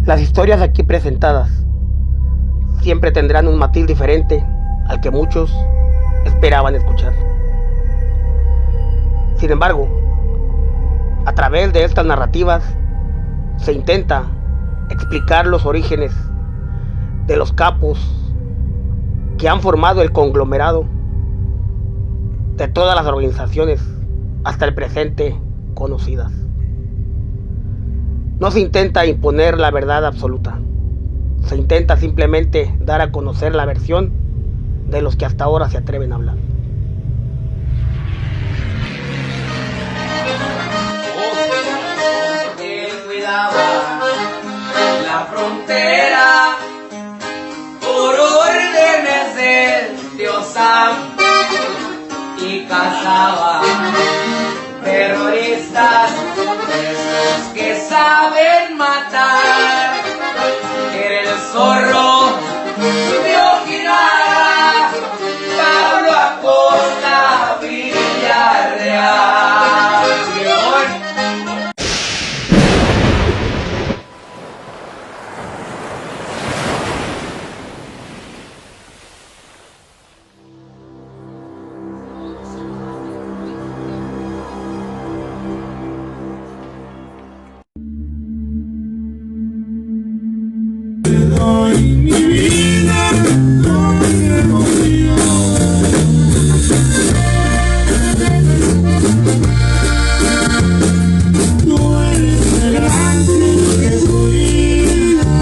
Las historias aquí presentadas siempre tendrán un matiz diferente al que muchos esperaban escuchar. Sin embargo, a través de estas narrativas se intenta explicar los orígenes de los capos que han formado el conglomerado de todas las organizaciones hasta el presente conocidas. No se intenta imponer la verdad absoluta, se intenta simplemente dar a conocer la versión de los que hasta ahora se atreven a hablar. Él cuidaba la frontera por órdenes del Dios Sam y cazaba terroristas, esos que saben matar. Era el zorro de Ojinaga, Pablo Acosta Villarreal. Mi vida no se movió. Tú eres el ángel que cuida.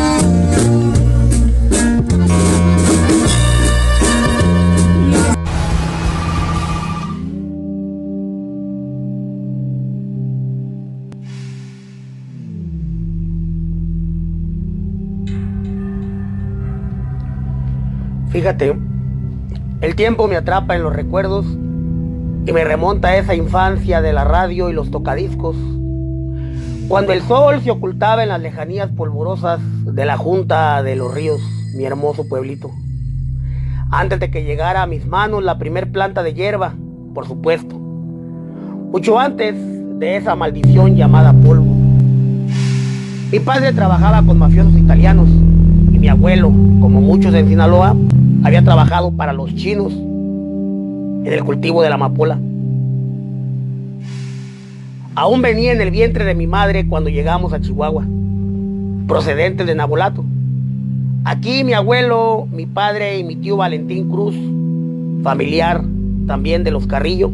Fíjate, el tiempo me atrapa en los recuerdos y me remonta a esa infancia de la radio y los tocadiscos, cuando el sol se ocultaba en las lejanías polvorosas de la Junta de los Ríos, mi hermoso pueblito. Antes de que llegara a mis manos la primer planta de hierba, por supuesto. Mucho antes de esa maldición llamada polvo. Mi padre trabajaba con mafiosos italianos y mi abuelo, como muchos en Sinaloa, había trabajado para los chinos en el cultivo de la amapola. Aún venía en el vientre de mi madre cuando llegamos a Chihuahua, procedentes de Nabolato. Aquí mi abuelo, mi padre y mi tío Valentín Cruz, familiar también de los Carrillo,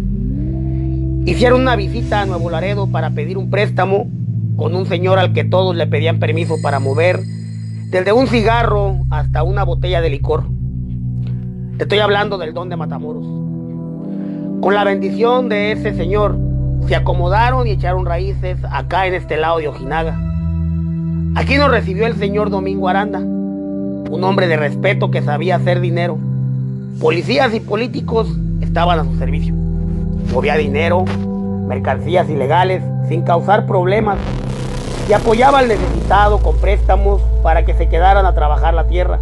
hicieron una visita a Nuevo Laredo para pedir un préstamo con un señor al que todos le pedían permiso para mover desde un cigarro hasta una botella de licor. Te estoy hablando del Don de Matamoros. Con la bendición de ese señor, se acomodaron y echaron raíces acá en este lado de Ojinaga. Aquí nos recibió el señor Domingo Aranda, un hombre de respeto que sabía hacer dinero. Policías y políticos estaban a su servicio. Movía dinero, mercancías ilegales, sin causar problemas, y apoyaba al necesitado con préstamos para que se quedaran a trabajar la tierra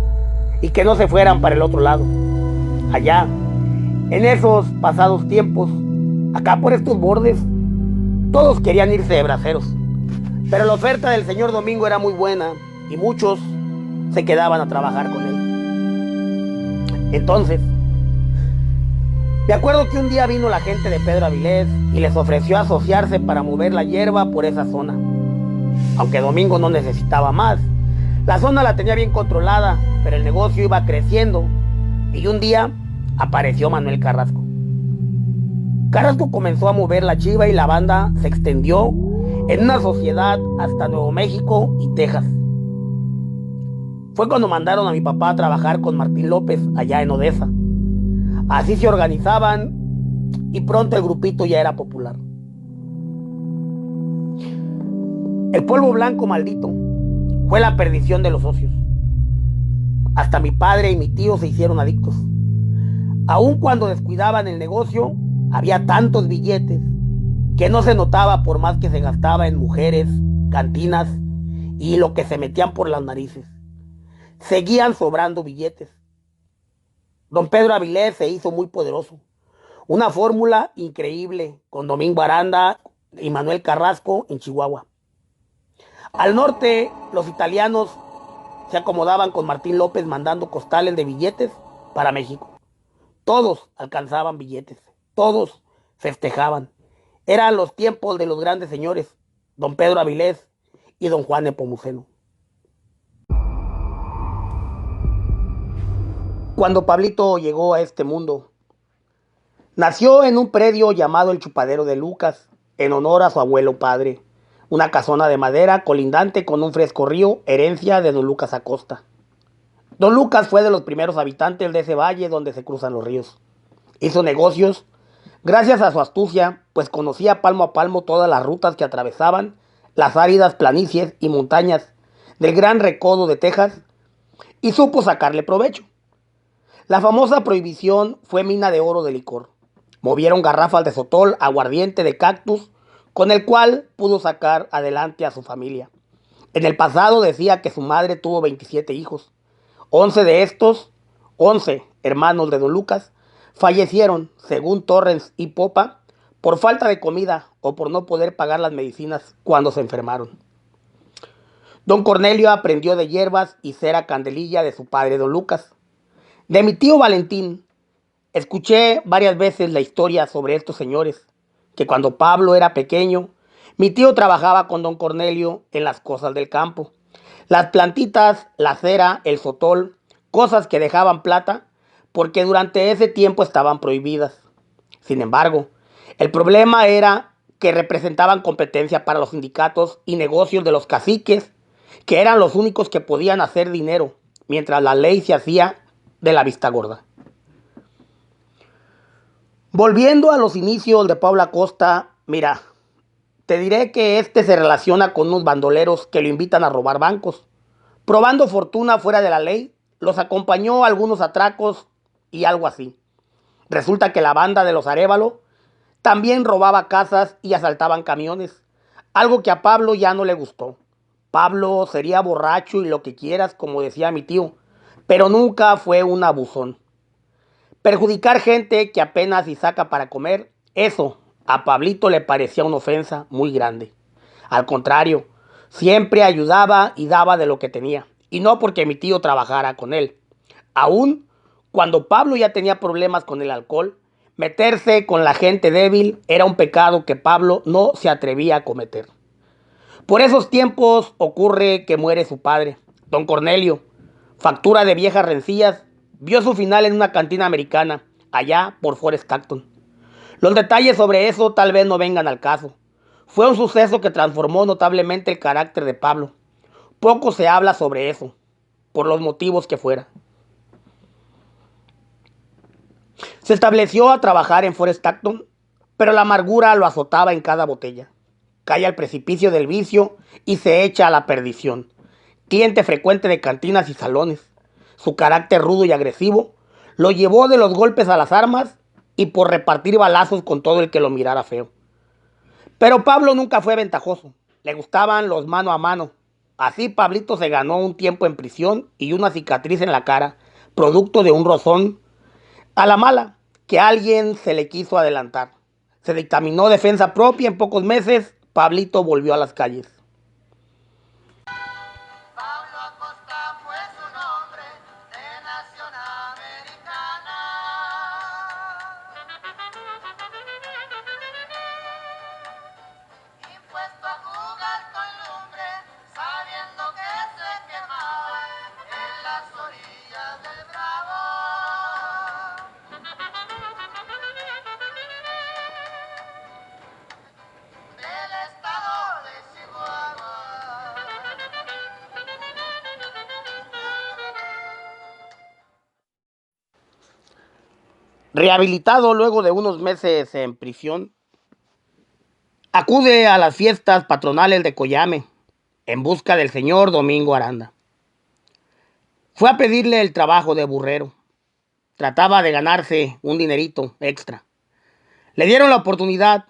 y que no se fueran para el otro lado. Allá, en esos pasados tiempos, acá por estos bordes, todos querían irse de braceros. Pero la oferta del señor Domingo era muy buena y muchos se quedaban a trabajar con él. Entonces, me acuerdo que un día vino la gente de Pedro Avilés y les ofreció asociarse para mover la hierba por esa zona. Aunque Domingo no necesitaba más, la zona la tenía bien controlada, pero el negocio iba creciendo. Y un día apareció Manuel Carrasco. Carrasco comenzó a mover la chiva y la banda se extendió en una sociedad hasta Nuevo México y Texas. Fue cuando mandaron a mi papá a trabajar con Martín López allá en Odessa. Así se organizaban y pronto el grupito ya era popular. El polvo blanco maldito fue la perdición de los socios. Hasta mi padre y mi tío se hicieron adictos. Aun cuando descuidaban el negocio, había tantos billetes que no se notaba por más que se gastaba en mujeres, cantinas y lo que se metían por las narices. Seguían sobrando billetes. Don Pedro Avilés se hizo muy poderoso. Una fórmula increíble con Domingo Aranda y Manuel Carrasco en Chihuahua. Al norte, los italianos se acomodaban con Martín López mandando costales de billetes para México. Todos alcanzaban billetes, todos festejaban. Eran los tiempos de los grandes señores, don Pedro Avilés y don Juan Nepomuceno. Cuando Pablito llegó a este mundo, nació en un predio llamado el Chupadero de Lucas, en honor a su abuelo padre, una casona de madera colindante con un fresco río, herencia de don Lucas Acosta. Don Lucas fue de los primeros habitantes de ese valle donde se cruzan los ríos. Hizo negocios gracias a su astucia, pues conocía palmo a palmo todas las rutas que atravesaban las áridas planicies y montañas del Gran Recodo de Texas y supo sacarle provecho. La famosa prohibición fue mina de oro de licor. Movieron garrafas de sotol, aguardiente de cactus, con el cual pudo sacar adelante a su familia. En el pasado decía que su madre tuvo 27 hijos. 11 de estos, 11 hermanos de don Lucas, fallecieron, según Torrens y Popa, por falta de comida o por no poder pagar las medicinas cuando se enfermaron. Don Cornelio aprendió de hierbas y cera candelilla de su padre don Lucas. De mi tío Valentín, escuché varias veces la historia sobre estos señores, que cuando Pablo era pequeño, mi tío trabajaba con don Cornelio en las cosas del campo. Las plantitas, la cera, el sotol, cosas que dejaban plata, porque durante ese tiempo estaban prohibidas. Sin embargo, el problema era que representaban competencia para los sindicatos y negocios de los caciques, que eran los únicos que podían hacer dinero, mientras la ley se hacía de la vista gorda. Volviendo a los inicios de Pablo Acosta, mira, te diré que este se relaciona con unos bandoleros que lo invitan a robar bancos. Probando fortuna fuera de la ley, los acompañó a algunos atracos y algo así. Resulta que la banda de los Arévalo también robaba casas y asaltaban camiones, algo que a Pablo ya no le gustó. Pablo sería borracho y lo que quieras, como decía mi tío, pero nunca fue un abusón. Perjudicar gente que apenas si saca para comer, eso a Pablito le parecía una ofensa muy grande. Al contrario, siempre ayudaba y daba de lo que tenía, y no porque mi tío trabajara con él. Aún cuando Pablo ya tenía problemas con el alcohol, meterse con la gente débil era un pecado que Pablo no se atrevía a cometer. Por esos tiempos ocurre que muere su padre, don Cornelio, factura de viejas rencillas, vio su final en una cantina americana, allá por Forest Acton. Los detalles sobre eso tal vez no vengan al caso. Fue un suceso que transformó notablemente el carácter de Pablo. Poco se habla sobre eso, por los motivos que fuera. Se estableció a trabajar en Forest Acton, pero la amargura lo azotaba en cada botella. Cae al precipicio del vicio y se echa a la perdición. Cliente frecuente de cantinas y salones. Su carácter rudo y agresivo lo llevó de los golpes a las armas y por repartir balazos con todo el que lo mirara feo. Pero Pablo nunca fue ventajoso. Le gustaban los mano a mano. Así Pablito se ganó un tiempo en prisión y una cicatriz en la cara, producto de un rozón a la mala que alguien se le quiso adelantar. Se dictaminó defensa propia en pocos meses. Pablito volvió a las calles. Pablo Acosta fue su nombre de nación americana. Impuesto a jugar con lumbre, sabiendo que se quemaba en las orillas del Bravo. Del estado de Chihuahua. Rehabilitado luego de unos meses en prisión, acude a las fiestas patronales de Coyame en busca del señor Domingo Aranda. Fue a pedirle el trabajo de burrero. Trataba de ganarse un dinerito extra. Le dieron la oportunidad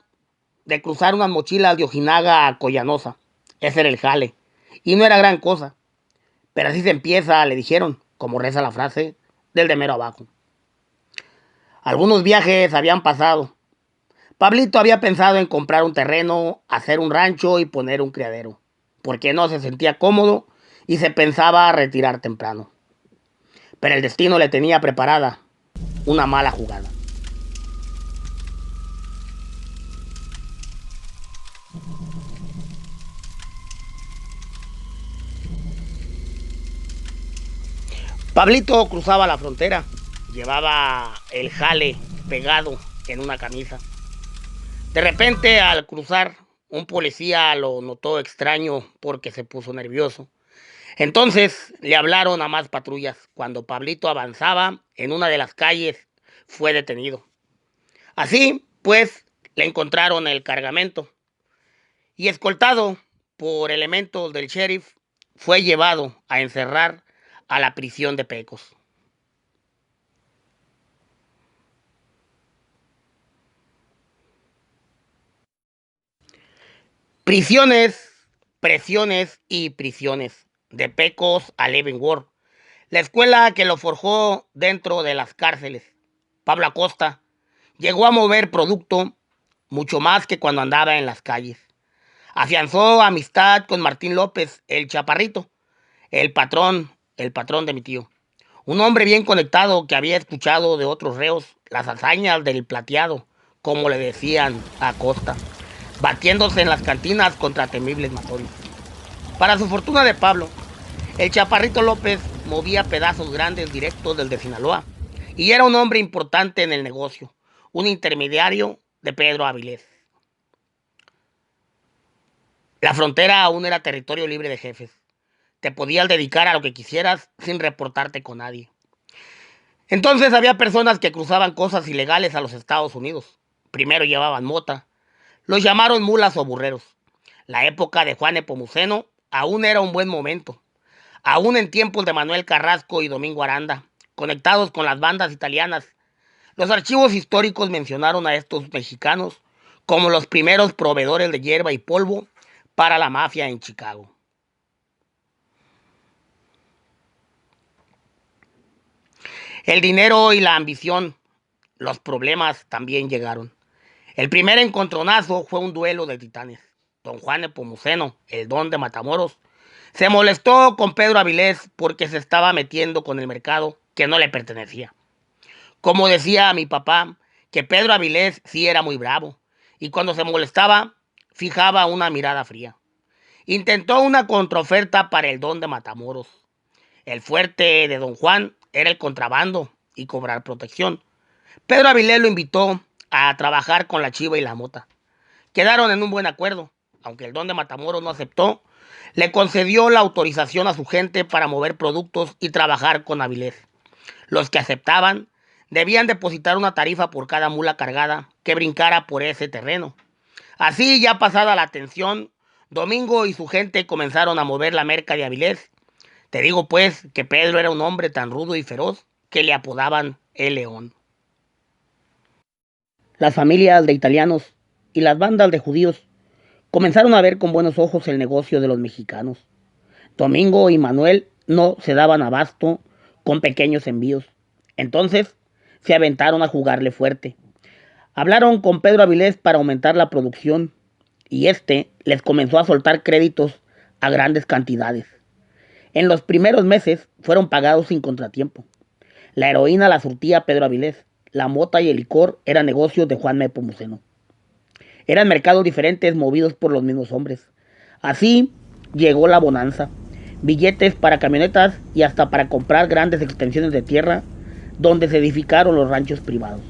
de cruzar unas mochilas de Ojinaga a Coyanosa. Ese era el jale. Y no era gran cosa. Pero así se empieza, le dijeron, como reza la frase, del de mero abajo. Algunos viajes habían pasado. Pablito había pensado en comprar un terreno, hacer un rancho y poner un criadero. porque no se sentía cómodo y se pensaba retirar temprano. Pero el destino le tenía preparada una mala jugada. Pablito cruzaba la frontera, llevaba el jale pegado en una camisa. De repente, al cruzar, un policía lo notó extraño porque se puso nervioso. Entonces le hablaron a más patrullas. Cuando Pablito avanzaba en una de las calles, fue detenido. Así, pues, le encontraron el cargamento y, escoltado por elementos del sheriff, fue llevado a encerrar a la prisión de Pecos. Prisiones, presiones y prisiones. De Pecos a Leavenworth, la escuela que lo forjó dentro de las cárceles. Pablo Acosta llegó a mover producto mucho más que cuando andaba en las calles. Afianzó amistad con Martín López, el chaparrito, el patrón de mi tío. Un hombre bien conectado que había escuchado de otros reos las hazañas del plateado, como le decían a Acosta, batiéndose en las cantinas contra temibles matones. Para su fortuna de Pablo, el chaparrito López movía pedazos grandes directos del de Sinaloa y era un hombre importante en el negocio, un intermediario de Pedro Avilés. La frontera aún era territorio libre de jefes. Te podías dedicar a lo que quisieras sin reportarte con nadie. Entonces había personas que cruzaban cosas ilegales a los Estados Unidos. Primero llevaban mota. Los llamaron mulas o burreros. La época de Juan Nepomuceno aún era un buen momento. Aún en tiempos de Manuel Carrasco y Domingo Aranda, conectados con las bandas italianas, los archivos históricos mencionaron a estos mexicanos como los primeros proveedores de hierba y polvo para la mafia en Chicago. El dinero y la ambición, los problemas también llegaron. El primer encontronazo fue un duelo de titanes. Don Juan Nepomuceno, el don de Matamoros, se molestó con Pedro Avilés porque se estaba metiendo con el mercado que no le pertenecía. Como decía mi papá, que Pedro Avilés sí era muy bravo y cuando se molestaba fijaba una mirada fría. Intentó una contraoferta para el don de Matamoros. El fuerte de don Juan era el contrabando y cobrar protección. Pedro Avilés lo invitó a trabajar con la chiva y la mota. Quedaron en un buen acuerdo. Aunque el don de Matamoros no aceptó, le concedió la autorización a su gente para mover productos y trabajar con Avilés. Los que aceptaban debían depositar una tarifa por cada mula cargada que brincara por ese terreno. Así, ya pasada la tensión, Domingo y su gente comenzaron a mover la merca de Avilés. Te digo pues que Pedro era un hombre tan rudo y feroz que le apodaban el León. Las familias de italianos y las bandas de judíos comenzaron a ver con buenos ojos el negocio de los mexicanos. Domingo y Manuel no se daban abasto con pequeños envíos. Entonces se aventaron a jugarle fuerte. Hablaron con Pedro Avilés para aumentar la producción y este les comenzó a soltar créditos a grandes cantidades. En los primeros meses fueron pagados sin contratiempo. La heroína la surtía Pedro Avilés. La mota y el licor eran negocios de Juan Nepomuceno. Eran mercados diferentes movidos por los mismos hombres. Así llegó la bonanza. Billetes para camionetas y hasta para comprar grandes extensiones de tierra donde se edificaron los ranchos privados.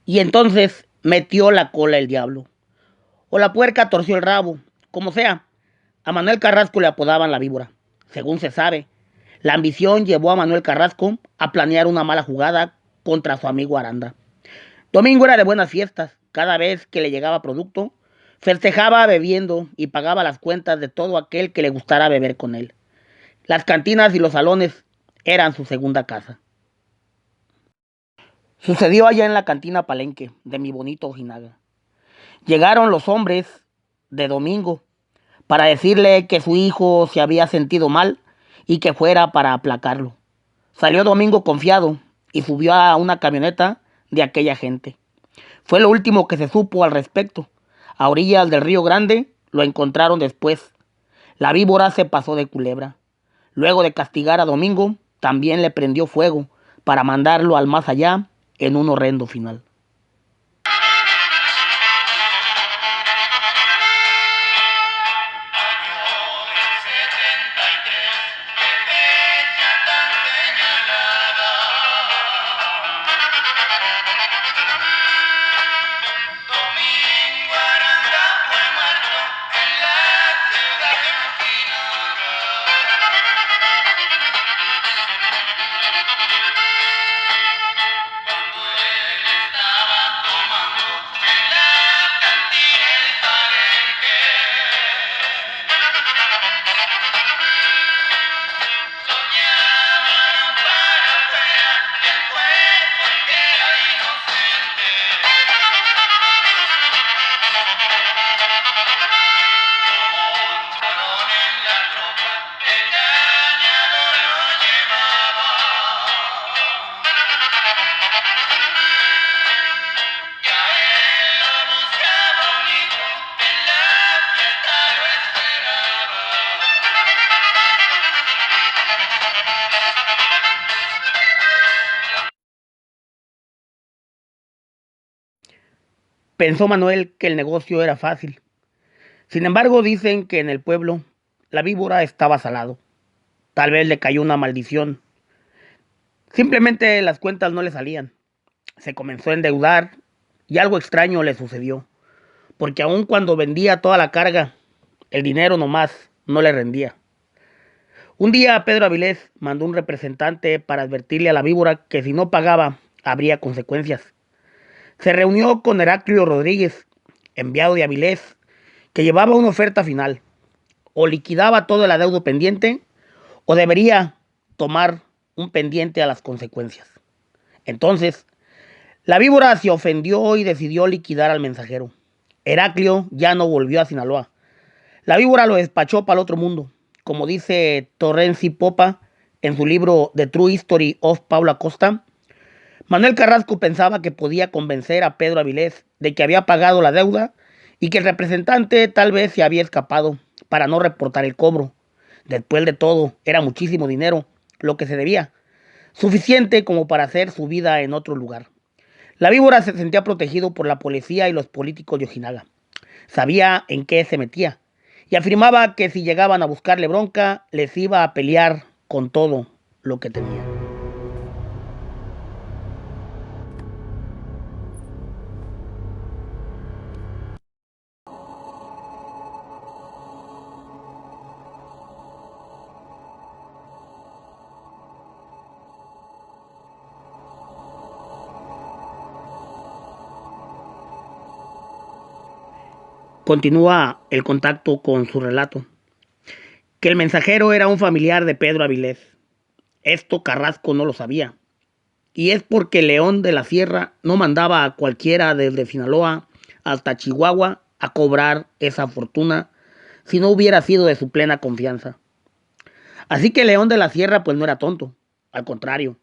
Y entonces metió la cola el diablo. O la puerca torció el rabo, Como sea, a Manuel Carrasco le apodaban la víbora. Según se sabe, la ambición llevó a Manuel Carrasco a planear una mala jugada contra su amigo Aranda. Domingo era de buenas fiestas. Cada vez que le llegaba producto, festejaba bebiendo y pagaba las cuentas de todo aquel que le gustara beber con él. Las cantinas y los salones eran su segunda casa. Sucedió allá en la cantina Palenque de mi bonito Ojinaga. Llegaron los hombres de Domingo para decirle que su hijo se había sentido mal y que fuera para aplacarlo. Salió Domingo confiado y subió a una camioneta de aquella gente. Fue lo último que se supo al respecto. A orillas del Río Grande lo encontraron después. La víbora se pasó de culebra. Luego de castigar a Domingo, también le prendió fuego para mandarlo al más allá en un horrendo final. Domingo Aranda fue muerto en la ciudad de Ojinaga. Cuando él estaba tomando en la cantina El Palenque, lo llamaron para afuera y él fue porque era inocente. Montaron en la tropa, engañado lo llevaba. Y a él lo buscaba un hijo, en la fiesta lo esperaba. Pensó Manuel que el negocio era fácil. Sin embargo, dicen que en el pueblo la víbora estaba salado. Tal vez le cayó una maldición. Simplemente las cuentas no le salían. Se comenzó a endeudar y algo extraño le sucedió. Porque aun cuando vendía toda la carga, el dinero nomás no le rendía. Un día Pedro Avilés mandó un representante para advertirle a la víbora que si no pagaba habría consecuencias. Se reunió con Heraclio Rodríguez, enviado de Avilés, que llevaba una oferta final. O liquidaba todo el adeudo pendiente, o debería tomar un pendiente a las consecuencias. Entonces, la víbora se ofendió y decidió liquidar al mensajero. Heraclio ya no volvió a Sinaloa. La víbora lo despachó para el otro mundo, como dice Torrenci Popa en su libro The True History of Paulo Acosta. Manuel Carrasco pensaba que podía convencer a Pedro Avilés de que había pagado la deuda y que el representante tal vez se había escapado para no reportar el cobro. Después de todo, era muchísimo dinero lo que se debía, suficiente como para hacer su vida en otro lugar. La víbora se sentía protegido por la policía y los políticos de Ojinaga. Sabía en qué se metía y afirmaba que si llegaban a buscarle bronca, les iba a pelear con todo lo que tenía. Continúa el contacto con su relato, que el mensajero era un familiar de Pedro Avilés. Esto Carrasco no lo sabía, y es porque León de la Sierra no mandaba a cualquiera desde Sinaloa hasta Chihuahua a cobrar esa fortuna si no hubiera sido de su plena confianza. Así que León de la Sierra pues no era tonto, al contrario,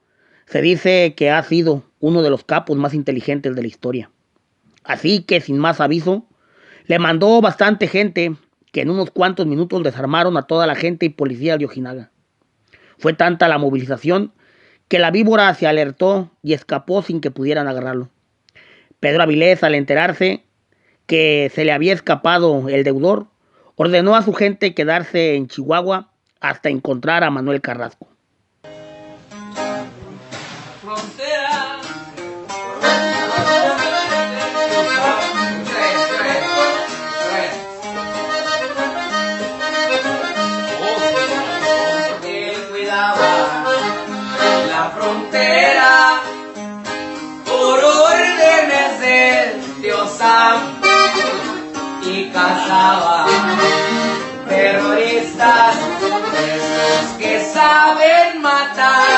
se dice que ha sido uno de los capos más inteligentes de la historia. Así que sin más aviso, le mandó bastante gente que en unos cuantos minutos desarmaron a toda la gente y policía de Ojinaga. Fue tanta la movilización que la víbora se alertó y escapó sin que pudieran agarrarlo. Pedro Avilés, al enterarse que se le había escapado el deudor, ordenó a su gente quedarse en Chihuahua hasta encontrar a Manuel Carrasco. Frontera. Tres. y cazaba terroristas, esos que saben matar.